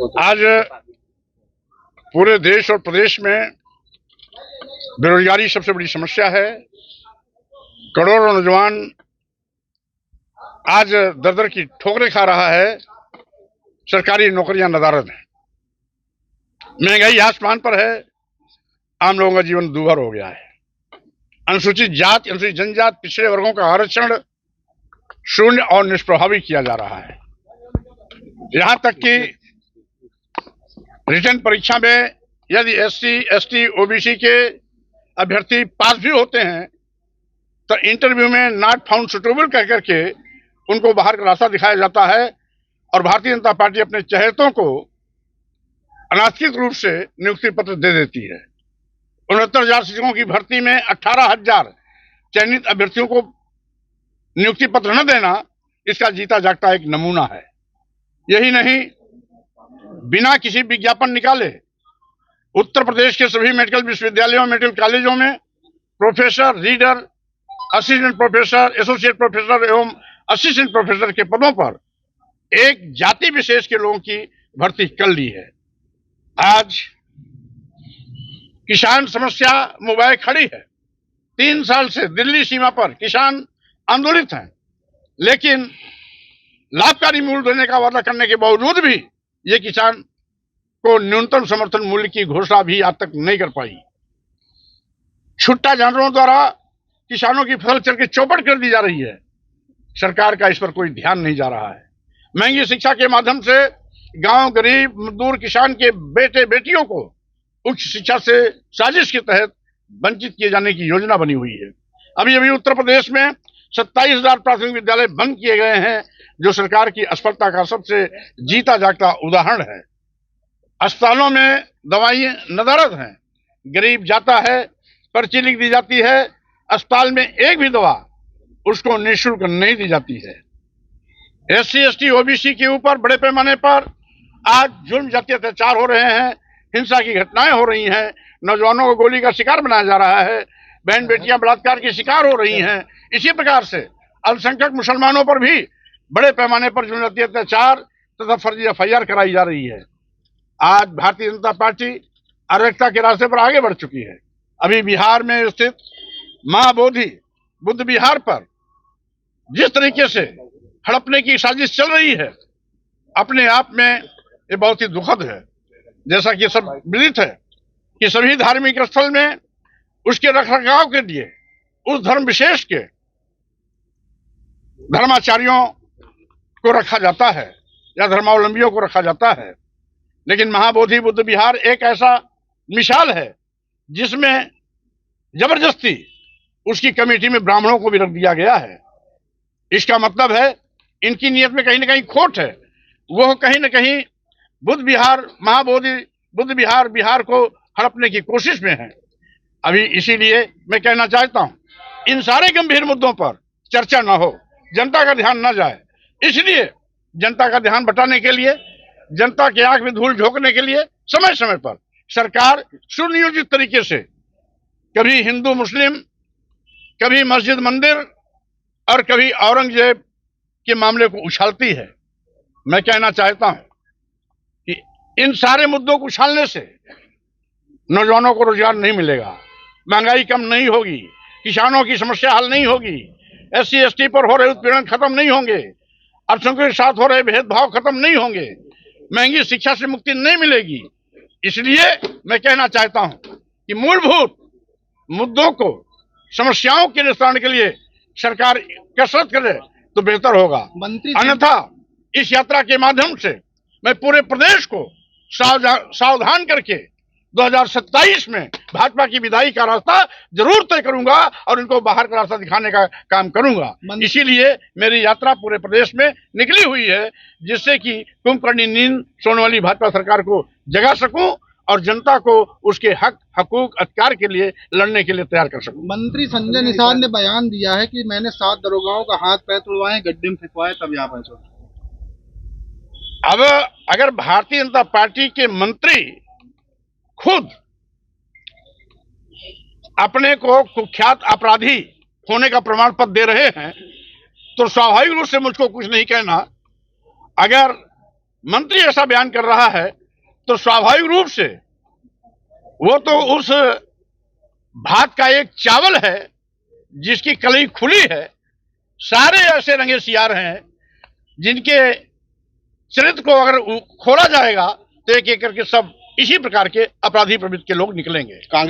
आज पूरे देश और प्रदेश में बेरोजगारी सबसे बड़ी समस्या है। करोड़ों नौजवान आज दर दर की ठोकरें खा रहा है। सरकारी नौकरियां नदारद हैं, महंगाई आसमान पर है, आम लोगों का जीवन दूभर हो गया है। अनुसूचित जाति, अनुसूचित जनजाति, पिछड़े वर्गों का आरक्षण शून्य और निष्प्रभावी किया जा रहा है। यहां तक कि रिटर्न परीक्षा में यदि SC, ST, OBC के अभ्यर्थी पास भी होते हैं तो इंटरव्यू में नॉट फाउंड सुटेबल कह करके उनको बाहर का रास्ता दिखाया जाता है और भारतीय जनता पार्टी अपने चहेतों को अनाधिकृत रूप से नियुक्ति पत्र दे देती है। 69,000 शिक्षकों की भर्ती में 18,000 चयनित अभ्यर्थियों को नियुक्ति पत्र न देना इसका जीता जागता एक नमूना है। यही नहीं, बिना किसी विज्ञापन निकाले उत्तर प्रदेश के सभी मेडिकल विश्वविद्यालयों, मेडिकल कॉलेजों में professor, reader, assistant professor, associate professor एवं असिस्टेंट प्रोफेसर के पदों पर एक जाति विशेष के लोगों की भर्ती कर ली है। आज किसान समस्या मुबाए खड़ी है। 3 साल से दिल्ली सीमा पर किसान आंदोलित हैं, लेकिन लाभकारी मूल्य देने का वादा करने के बावजूद भी ये किसान को न्यूनतम समर्थन मूल्य की घोषणा भी आज तक नहीं कर पाई। छुट्टा जानवरों द्वारा किसानों की फसल चल के चौपट कर दी जा रही है। सरकार का इस पर कोई ध्यान नहीं जा रहा है। महंगी शिक्षा के माध्यम से गांव, गरीब, मजदूर, किसान के बेटे बेटियों को उच्च शिक्षा से साजिश के तहत वंचित किए जाने की योजना बनी हुई है। अभी अभी उत्तर प्रदेश में 27,000 प्राथमिक विद्यालय बंद किए गए हैं, जो सरकार की असफलता का सबसे जीता जागता उदाहरण है। अस्पतालों में दवाइयां नदारद हैं। गरीब जाता है, पर्ची लिख दी जाती है, अस्पताल में एक भी दवा उसको निःशुल्क नहीं दी जाती है। SC, ST, OBC के ऊपर बड़े पैमाने पर आज जुल्म, जातीय अत्याचार हो रहे हैं, हिंसा की घटनाएं हो रही हैं, नौजवानों को गोली का शिकार बनाया जा रहा है, बहन बेटियां बलात्कार के शिकार हो रही हैं। इसी प्रकार से अल्पसंख्यक मुसलमानों पर भी बड़े पैमाने पर जुल्म, जातीय अत्याचार तथा फर्जी FIR कराई जा रही है। आज भारतीय जनता पार्टी अराजकता के रास्ते पर आगे बढ़ चुकी है। अभी बिहार में स्थित मां बोधि बुद्ध विहार पर जिस तरीके से हड़पने की साजिश चल रही है, अपने आप में ये बहुत ही दुखद है। जैसा कि सब विदित है कि सभी धार्मिक स्थल में उसके रखरखाव के लिए उस धर्म विशेष के धर्माचार्यों को रखा जाता है या धर्मावलंबियों को रखा जाता है, लेकिन महाबोधि बुद्ध विहार एक ऐसा मिसाल है जिसमें जबरदस्ती उसकी कमेटी में ब्राह्मणों को भी रख दिया गया है। इसका मतलब है इनकी नीयत में कहीं ना कहीं खोट है। वो कहीं ना कहीं बुद्ध विहार, महाबोधि बुद्ध विहार, बिहार को हड़पने की कोशिश में है। अभी इसीलिए मैं कहना चाहता हूं, इन सारे गंभीर मुद्दों पर चर्चा न हो, जनता का ध्यान न जाए। इसलिए जनता का ध्यान बटाने के लिए, जनता के आंख में धूल झोंकने के लिए समय समय पर सरकार सुनियोजित तरीके से कभी हिंदू मुस्लिम, कभी मस्जिद मंदिर और कभी औरंगजेब के मामले को उछालती है। मैं कहना चाहता हूं कि इन सारे मुद्दों को उछालने से नौजवानों को रोजगार नहीं मिलेगा, महंगाई कम नहीं होगी, किसानों की समस्या हल नहीं होगी, SC, ST पर हो रहे उत्पीड़न खत्म नहीं होंगे, अल्पसंख्यकों के साथ हो रहे भेदभाव खत्म नहीं होंगे, महंगी शिक्षा से मुक्ति नहीं मिलेगी। इसलिए मैं कहना चाहता हूं कि मूलभूत मुद्दों को, समस्याओं के निस्तारण के लिए सरकार कसरत करे तो बेहतर होगा। अन्यथा इस यात्रा के माध्यम से मैं पूरे प्रदेश को सावधान करके 2027 में भाजपा की विदाई का रास्ता जरूर तय करूंगा और इनको बाहर का रास्ता दिखाने का काम करूंगा। इसीलिए मेरी यात्रा पूरे प्रदेश में निकली हुई है, जिससे कि कुंभकर्णी नींद सोने वाली भाजपा सरकार को जगा सकूं और जनता को उसके हक, हकूक, अधिकार के लिए लड़ने के लिए तैयार कर सकूं। मंत्री संजय निषाद ने बयान दिया है कि मैंने 7 दरोगाओं का हाथ पैर तोड़वाए, गड्ढे में फेंकवाए, तब यहाँ पहुंचा। अब अगर भारतीय जनता पार्टी के मंत्री खुद अपने को कुख्यात अपराधी होने का प्रमाण पत्र दे रहे हैं तो स्वाभाविक रूप से मुझको कुछ नहीं कहना। अगर मंत्री ऐसा बयान कर रहा है तो स्वाभाविक रूप से वो तो उस भात का एक चावल है जिसकी कलई खुली है। सारे ऐसे रंगे सियार हैं जिनके चरित्र को अगर खोला जाएगा तो एक एक करके सब इसी प्रकार के अपराधी प्रवृत्ति के लोग निकलेंगे।